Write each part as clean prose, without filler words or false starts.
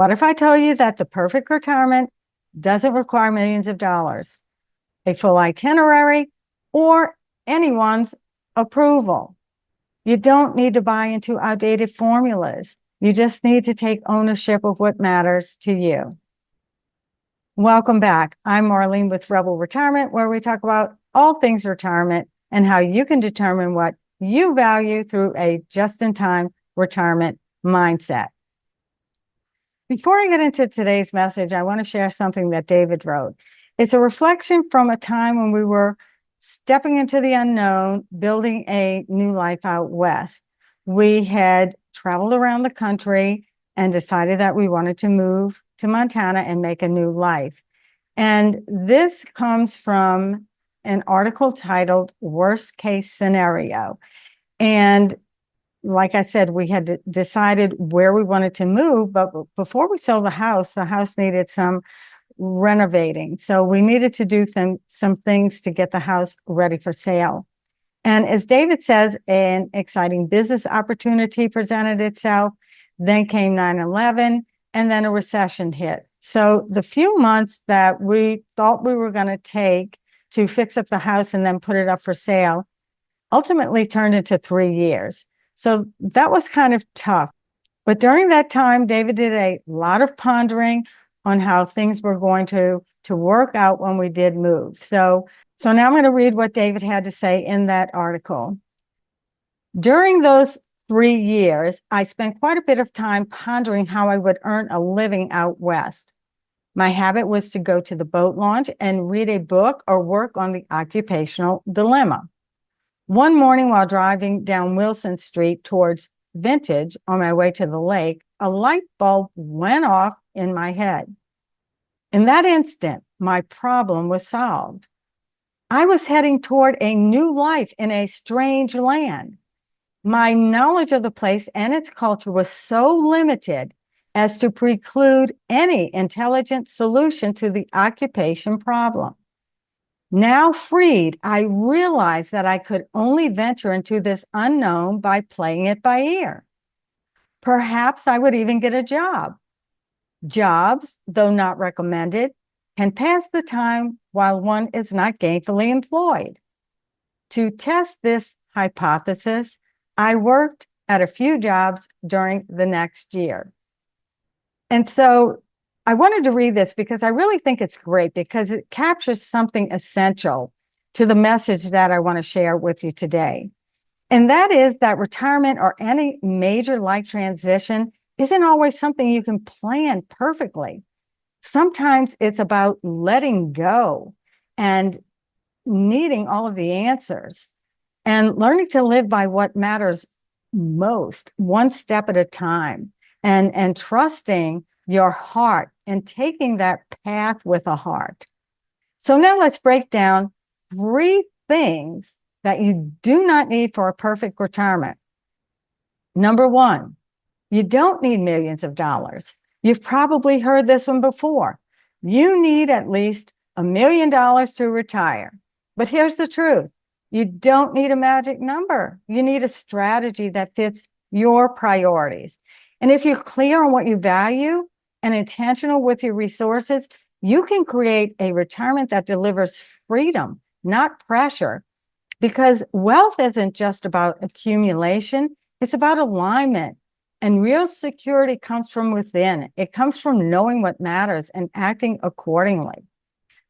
What if I told you that the perfect retirement doesn't require millions of dollars, a full itinerary, or anyone's approval? You don't need to buy into outdated formulas. You just need to take ownership of what matters to you. Welcome back. I'm Marlene with Rebel Retirement, where we talk about all things retirement and how you can determine what you value through a just-in-time retirement mindset. Before I get into today's message, I want to share something that David wrote. It's a reflection from a time when we were stepping into the unknown, building a new life out west. We had traveled around the country and decided that we wanted to move to Montana and make a new life. And this comes from an article titled Worstcase Scenario. And like I said, we had decided where we wanted to move, but before we sold the house needed some renovating. So we needed to do some things to get the house ready for sale. And as David says, an exciting business opportunity presented itself. Then came 9/11, and then a recession hit. So the few months that we thought we were going to take to fix up the house and then put it up for sale ultimately turned into 3 years. So that was kind of tough. But during that time, David did a lot of pondering on how things were going to work out when we did move. So now I'm going to read what David had to say in that article. During those 3 years, I spent quite a bit of time pondering how I would earn a living out west. My habit was to go to the boat launch and read a book or work on the occupational dilemma. One morning while driving down Wilson Street towards Vintage on my way to the lake, a light bulb went off in my head. In that instant, my problem was solved. I was heading toward a new life in a strange land. My knowledge of the place and its culture was so limited as to preclude any intelligent solution to the occupation problem. Now freed, I realized that I could only venture into this unknown by playing it by ear. Perhaps I would even get a job. Jobs, though not recommended, can pass the time while one is not gainfully employed. To test this hypothesis, I worked at a few jobs during the next year. And so I wanted to read this because I really think it's great because it captures something essential to the message that I want to share with you today. And that is that retirement or any major life transition isn't always something you can plan perfectly. Sometimes it's about letting go and needing all of the answers and learning to live by what matters most, one step at a time, and trusting your heart and taking that path with a heart. So now let's break down 3 things that you do not need for a perfect retirement. Number 1, you don't need millions of dollars. You've probably heard this one before. You need at least $1 million to retire. But here's the truth. You don't need a magic number. You need a strategy that fits your priorities. And if you're clear on what you value and intentional with your resources, you can create a retirement that delivers freedom, not pressure. Because wealth isn't just about accumulation, it's about alignment. And real security comes from within. It comes from knowing what matters and acting accordingly.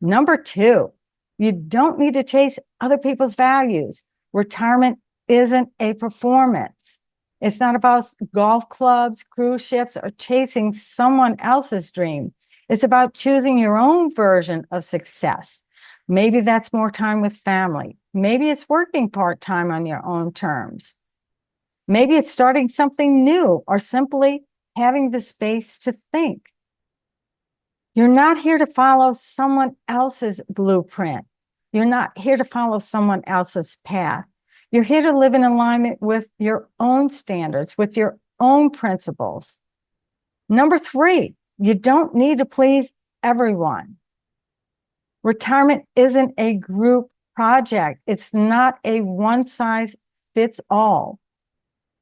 Number 2, you don't need to chase other people's values. Retirement isn't a performance. It's not about golf clubs, cruise ships, or chasing someone else's dream. It's about choosing your own version of success. Maybe that's more time with family. Maybe it's working part-time on your own terms. Maybe it's starting something new or simply having the space to think. You're not here to follow someone else's blueprint. You're not here to follow someone else's path. You're here to live in alignment with your own standards, with your own principles. Number 3, you don't need to please everyone. Retirement isn't a group project. It's not a one-size-fits-all.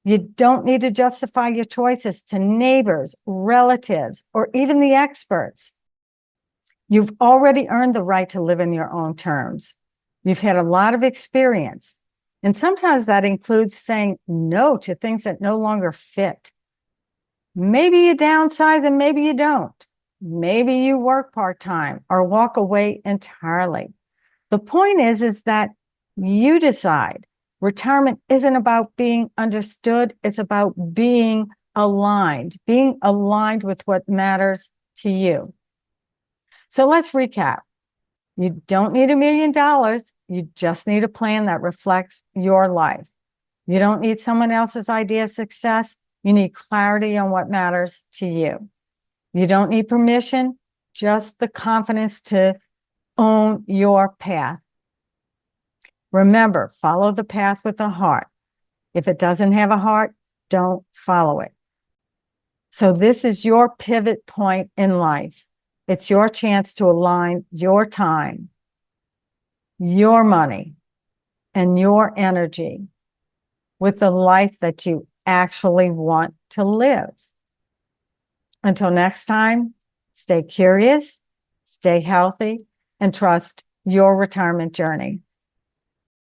You don't need to justify your choices to neighbors, relatives, or even the experts. You've already earned the right to live in your own terms. You've had a lot of experience, and sometimes that includes saying no to things that no longer fit. Maybe you downsize and maybe you don't. Maybe you work part-time or walk away entirely. The point is that you decide. Retirement isn't about being understood. It's about being aligned with what matters to you. So let's recap. You don't need $1 million. You just need a plan that reflects your life. You don't need someone else's idea of success. You need clarity on what matters to you. You don't need permission, just the confidence to own your path. Remember, follow the path with a heart. If it doesn't have a heart, don't follow it. So this is your pivot point in life. It's your chance to align your time, your money, and your energy with the life that you actually want to live. Until next time, stay curious, stay healthy, and trust your retirement journey.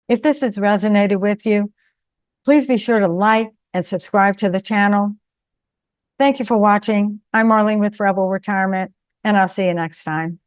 If this has resonated with you, please be sure to like and subscribe to the channel. Thank you for watching. I'm Marlene with Rebel Retirement, and I'll see you next time.